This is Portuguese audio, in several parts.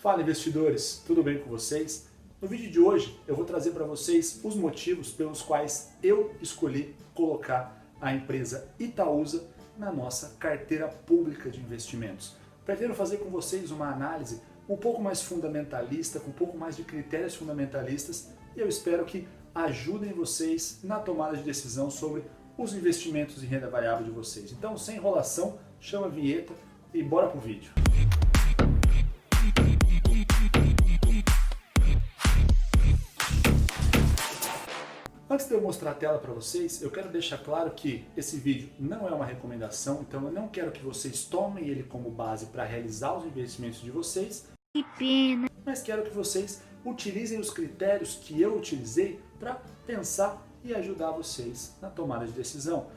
Fala investidores, tudo bem com vocês? No vídeo de hoje eu vou trazer para vocês os motivos pelos quais eu escolhi colocar a empresa Itaúsa na nossa carteira pública de investimentos. Pretendo fazer com vocês uma análise um pouco mais fundamentalista, com um pouco mais de critérios fundamentalistas e eu espero que ajudem vocês na tomada de decisão sobre os investimentos em renda variável de vocês. Então, sem enrolação, chama a vinheta e bora pro vídeo. Antes de eu mostrar a tela para vocês, eu quero deixar claro que esse vídeo não é uma recomendação, então eu não quero que vocês tomem ele como base para realizar os investimentos de vocês. Que pena. Mas quero que vocês utilizem os critérios que eu utilizei para pensar e ajudar vocês na tomada de decisão.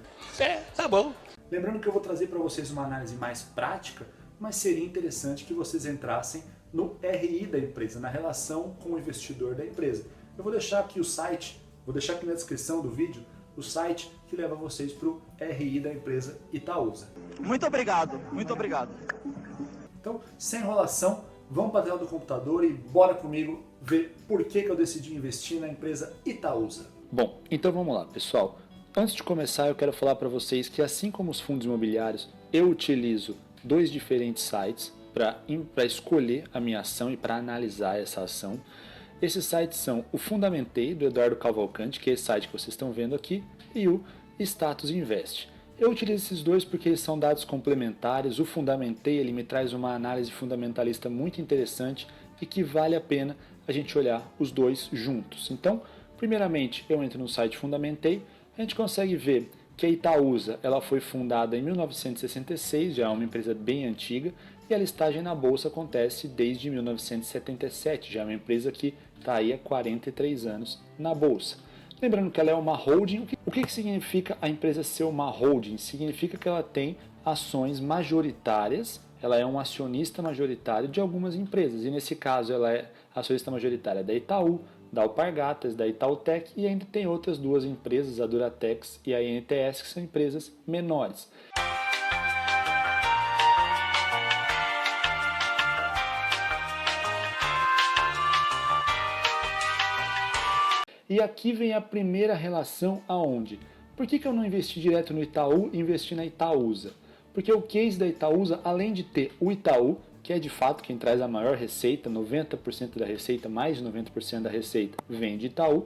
Tá bom. Lembrando que eu vou trazer para vocês uma análise mais prática, mas seria interessante que vocês entrassem no RI da empresa, na relação com o investidor da empresa. Eu vou deixar aqui o site. Vou deixar aqui na descrição do vídeo o site que leva vocês para o RI da empresa Itaúsa. Muito obrigado, muito obrigado. Então, sem enrolação, vamos para a tela do computador e bora comigo ver por que eu decidi investir na empresa Itaúsa. Bom, então vamos lá, pessoal. Antes de começar, eu quero falar para vocês que assim como os fundos imobiliários, eu utilizo dois diferentes sites para escolher a minha ação e para analisar essa ação. Esses sites são o Fundamentei, do Eduardo Cavalcante, que é esse site que vocês estão vendo aqui, e o Status Invest. Eu utilizo esses dois porque eles são dados complementares. O Fundamentei ele me traz uma análise fundamentalista muito interessante e que vale a pena a gente olhar os dois juntos. Então, primeiramente, eu entro no site Fundamentei, a gente consegue ver que a Itaúsa ela foi fundada em 1966, já é uma empresa bem antiga, e a listagem na bolsa acontece desde 1977, já é uma empresa que está aí há 43 anos na bolsa. Lembrando que ela é uma holding. O que significa a empresa ser uma holding? Significa que ela tem ações majoritárias, ela é um acionista majoritário de algumas empresas, e nesse caso ela é acionista majoritária da Itaú, da Alpargatas, da Itautec e ainda tem outras duas empresas, a Duratex e a INTS, que são empresas menores. E aqui vem a primeira relação aonde? Por que eu não investi direto no Itaú e investi na Itaúsa? Porque o case da Itaúsa, além de ter o Itaú, que é de fato quem traz a maior receita, 90% da receita, mais de 90% da receita vem de Itaú,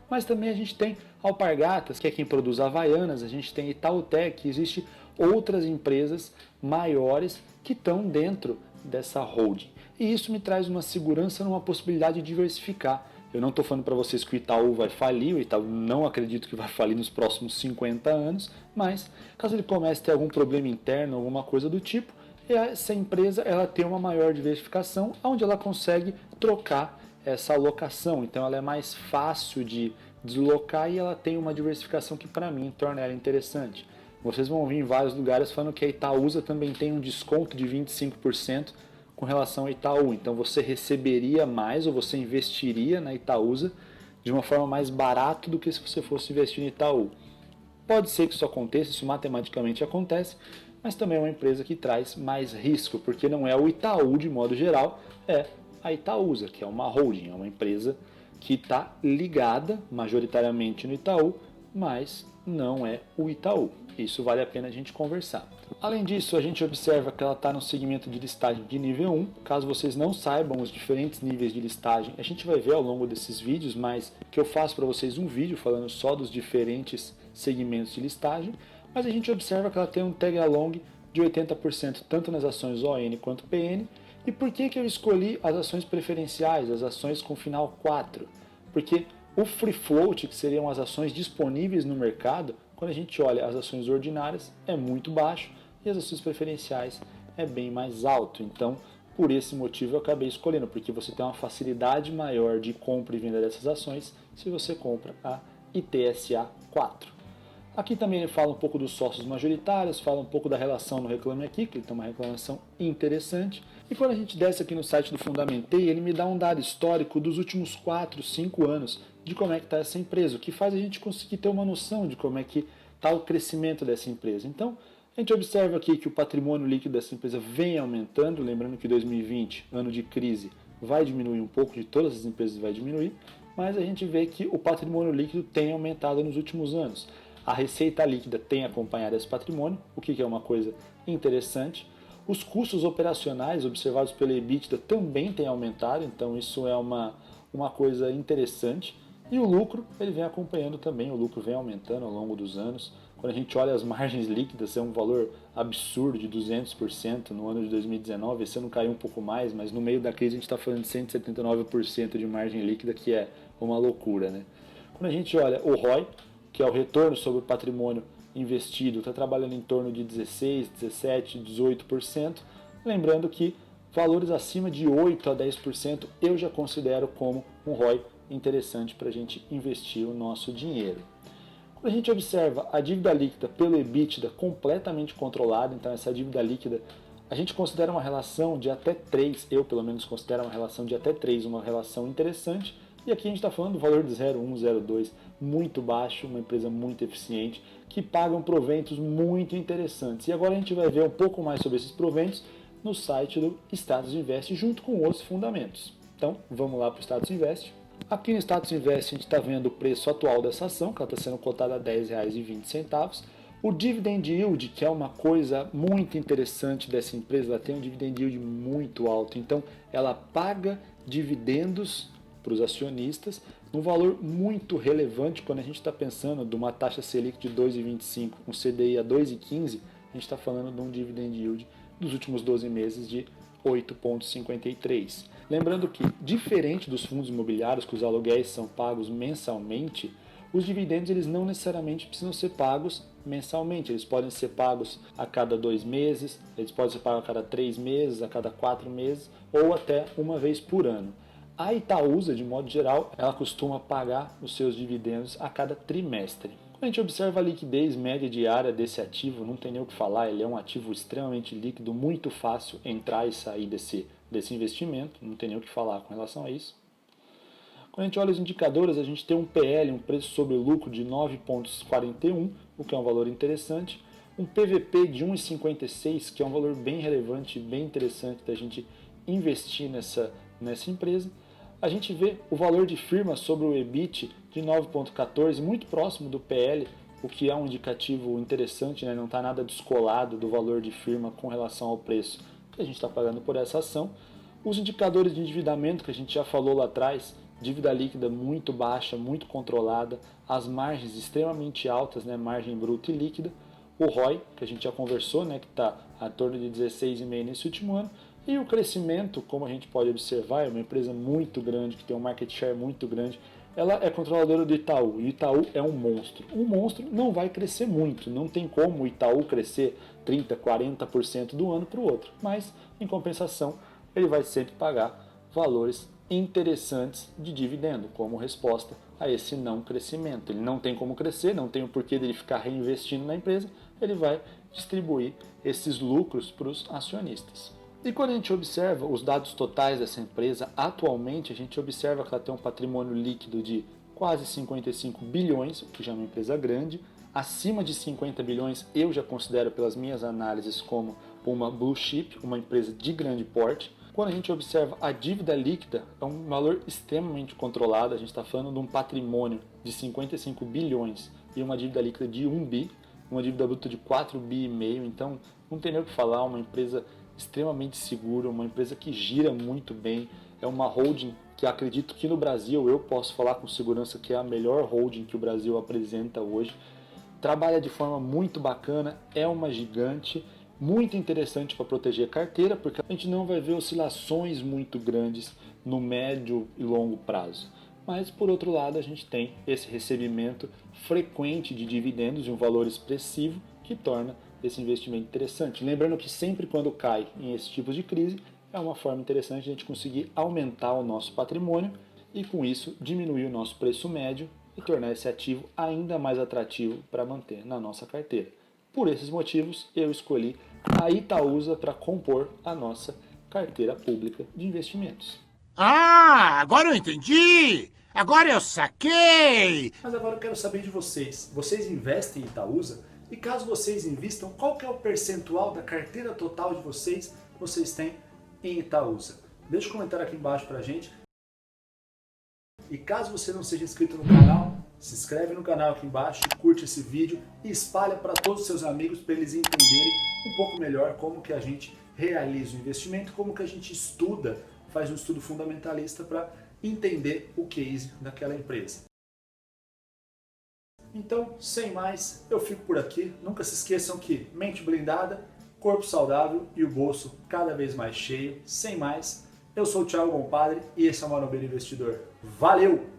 mas também a gente tem Alpargatas, que é quem produz Havaianas, a gente tem Itautec, existe outras empresas maiores que estão dentro dessa holding. E isso me traz uma segurança numa possibilidade de diversificar. Eu não estou falando para vocês que o Itaú vai falir, o Itaú não acredito que vai falir nos próximos 50 anos, mas caso ele comece a ter algum problema interno, alguma coisa do tipo, essa empresa ela tem uma maior diversificação, onde ela consegue trocar essa alocação, então ela é mais fácil de deslocar e ela tem uma diversificação que para mim torna ela interessante. Vocês vão ouvir em vários lugares falando que a Itaúsa também tem um desconto de 25% com relação ao Itaú, então você receberia mais ou você investiria na Itaúsa de uma forma mais barata do que se você fosse investir no Itaú. Pode ser que isso aconteça, isso matematicamente acontece, mas também é uma empresa que traz mais risco, porque não é o Itaú de modo geral, é a Itaúsa, que é uma holding, é uma empresa que está ligada majoritariamente no Itaú, mas não é o Itaú. Isso vale a pena a gente conversar. Além disso, a gente observa que ela está no segmento de listagem de nível 1. Caso vocês não saibam os diferentes níveis de listagem, a gente vai ver ao longo desses vídeos, mas que eu faço para vocês um vídeo falando só dos diferentes segmentos de listagem. Mas a gente observa que ela tem um tag along de 80% tanto nas ações ON quanto PN. E por que eu escolhi as ações preferenciais, as ações com final 4? Porque o free float, que seriam as ações disponíveis no mercado, quando a gente olha as ações ordinárias, é muito baixo e as ações preferenciais é bem mais alto. Então, por esse motivo eu acabei escolhendo, porque você tem uma facilidade maior de compra e venda dessas ações se você compra a ITSA 4. Aqui também ele fala um pouco dos sócios majoritários, fala um pouco da relação no Reclame Aqui, que ele tem uma reclamação interessante. E quando a gente desce aqui no site do Fundamentei, ele me dá um dado histórico dos últimos 4, 5 anos de como é que está essa empresa, o que faz a gente conseguir ter uma noção de como é que está o crescimento dessa empresa. Então, A gente observa aqui que o patrimônio líquido dessa empresa vem aumentando, lembrando que 2020, ano de crise, vai diminuir um pouco, de todas as empresas vai diminuir, mas a gente vê que o patrimônio líquido tem aumentado nos últimos anos. A receita líquida tem acompanhado esse patrimônio, o que é uma coisa interessante. Os custos operacionais observados pelo EBITDA também têm aumentado, então isso é uma coisa interessante. E o lucro, ele vem acompanhando também, o lucro vem aumentando ao longo dos anos. Quando a gente olha as margens líquidas, é um valor absurdo de 200% no ano de 2019. Esse ano caiu um pouco mais, mas no meio da crise a gente está falando de 179% de margem líquida, que é uma loucura, né? Quando a gente olha o ROI, que é o retorno sobre o patrimônio investido, está trabalhando em torno de 16, 17, 18%. Lembrando que valores acima de 8 a 10% eu já considero como um ROI interessante para a gente investir o nosso dinheiro. Quando a gente observa a dívida líquida pelo EBITDA completamente controlada, então essa dívida líquida a gente considera uma relação de até 3, eu pelo menos considero uma relação de até 3, uma relação interessante, e aqui a gente está falando do valor de 0,1, 0,2, muito baixo, uma empresa muito eficiente, que pagam proventos muito interessantes. E agora a gente vai ver um pouco mais sobre esses proventos no site do Status Invest, junto com outros fundamentos. Então, vamos lá para o Status Invest. Aqui no Status Invest a gente está vendo o preço atual dessa ação, que ela está sendo cotada a R$ 10,20. O Dividend Yield, que é uma coisa muito interessante dessa empresa, ela tem um Dividend Yield muito alto, então ela paga dividendos para os acionistas, um valor muito relevante quando a gente está pensando de uma taxa Selic de 2,25, um CDI a 2,15, a gente está falando de um Dividend Yield dos últimos 12 meses de 8,53. Lembrando que, diferente dos fundos imobiliários, que os aluguéis são pagos mensalmente, os dividendos eles não necessariamente precisam ser pagos mensalmente. Eles podem ser pagos a cada 2 meses, eles podem ser pagos a cada 3 meses, a cada 4 meses ou até uma vez por ano. A Itaúsa, de modo geral, ela costuma pagar os seus dividendos a cada trimestre. Quando a gente observa a liquidez média diária desse ativo, não tem nem o que falar, ele é um ativo extremamente líquido, muito fácil entrar e sair desse investimento, não tem nem o que falar com relação a isso. Quando a gente olha os indicadores, a gente tem um PL, um preço sobre lucro de 9,41, o que é um valor interessante, um PVP de 1,56, que é um valor bem relevante, bem interessante da gente investir nessa empresa. A gente vê o valor de firma sobre o EBIT de 9,14, muito próximo do PL, o que é um indicativo interessante, né? Não está nada descolado do valor de firma com relação ao preço que a gente está pagando por essa ação. Os indicadores de endividamento que a gente já falou lá atrás, dívida líquida muito baixa, muito controlada, as margens extremamente altas, né? Margem bruta e líquida, o ROI, que a gente já conversou, né? Que está a torno de 16,5 nesse último ano, e o crescimento, como a gente pode observar, é uma empresa muito grande, que tem um market share muito grande. Ela é controladora do Itaú, e o Itaú é um monstro. Um monstro não vai crescer muito, não tem como o Itaú crescer 30%, 40% do ano para o outro. Mas, em compensação, ele vai sempre pagar valores interessantes de dividendo, como resposta a esse não crescimento. Ele não tem como crescer, não tem o porquê dele ficar reinvestindo na empresa, ele vai distribuir esses lucros para os acionistas. E quando a gente observa os dados totais dessa empresa, atualmente a gente observa que ela tem um patrimônio líquido de quase 55 bilhões, o que já é uma empresa grande. Acima de 50 bilhões eu já considero pelas minhas análises como uma blue chip, uma empresa de grande porte. Quando a gente observa a dívida líquida, é um valor extremamente controlado, a gente está falando de um patrimônio de 55 bilhões e uma dívida líquida de 1 bi, uma dívida bruta de 4,5 bi, então não tem nem o que falar, uma empresa extremamente segura, uma empresa que gira muito bem, é uma holding que acredito que no Brasil eu posso falar com segurança que é a melhor holding que o Brasil apresenta hoje, trabalha de forma muito bacana, é uma gigante, muito interessante para proteger a carteira, porque a gente não vai ver oscilações muito grandes no médio e longo prazo. Mas, por outro lado, a gente tem esse recebimento frequente de dividendos de um valor expressivo que torna esse investimento interessante. Lembrando que sempre quando cai em esse tipo de crise, é uma forma interessante de a gente conseguir aumentar o nosso patrimônio e, com isso, diminuir o nosso preço médio e tornar esse ativo ainda mais atrativo para manter na nossa carteira. Por esses motivos, eu escolhi a Itaúsa para compor a nossa carteira pública de investimentos. Ah, agora eu entendi! Agora eu saquei! Mas agora eu quero saber de vocês. Vocês investem em Itaúsa? E caso vocês invistam, qual que é o percentual da carteira total de vocês que vocês têm em Itaúsa? Deixa um comentário aqui embaixo pra gente. E caso você não seja inscrito no canal, se inscreve no canal aqui embaixo, curte esse vídeo e espalha para todos os seus amigos para eles entenderem um pouco melhor como que a gente realiza o investimento, como que a gente estuda, faz um estudo fundamentalista para entender o case daquela empresa. Então, sem mais, eu fico por aqui. Nunca se esqueçam que mente blindada, corpo saudável e o bolso cada vez mais cheio. Sem mais, eu sou o Thiago Bompadre e esse é o Manobeira Investidor. Valeu!